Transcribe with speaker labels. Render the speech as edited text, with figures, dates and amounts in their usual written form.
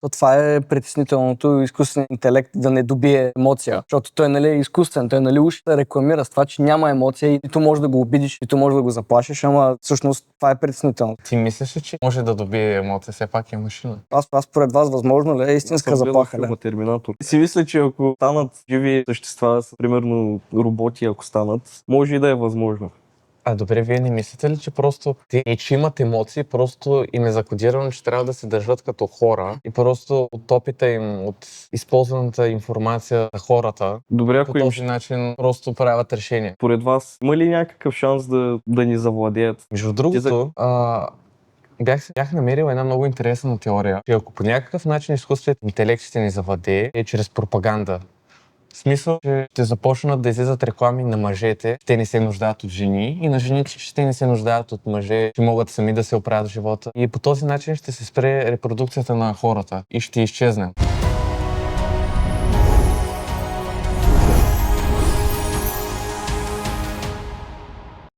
Speaker 1: То това е притеснителното изкуствен интелект да не добие емоция, защото той е изкуствен, той уж да рекламира с това, че няма емоция и нито може да го обидиш, нито може да го заплашиш, ама всъщност това е притеснително.
Speaker 2: Ти мислиш ли, че може да добие емоция, все пак е машина?
Speaker 1: Аз според вас възможно ли е истинска заплаха?
Speaker 3: Филма Терминатор. Си мисля, че ако станат живи същества, примерно роботи, ако станат, може и да е възможно.
Speaker 2: Добре, вие не мислите ли, че просто те че имат емоции, просто им е закодирано, че трябва да се държат като хора и просто от опита им, от използваната информация на хората,
Speaker 3: Добре,
Speaker 2: по
Speaker 3: ако
Speaker 2: този начин просто правят решения?
Speaker 3: Поред вас, има ли някакъв шанс да ни завладеят?
Speaker 2: Между другото, бях намерил една много интересна теория, че ако по някакъв начин изкуственият интелект ще ни завладее, е чрез пропаганда. В смисъл, че ще започнат да излизат реклами на мъжете, те не се нуждаят от жени, и на жените, че те не се нуждаят от мъже, че могат сами да се оправят живота. И по този начин ще се спре репродукцията на хората и ще изчезнем.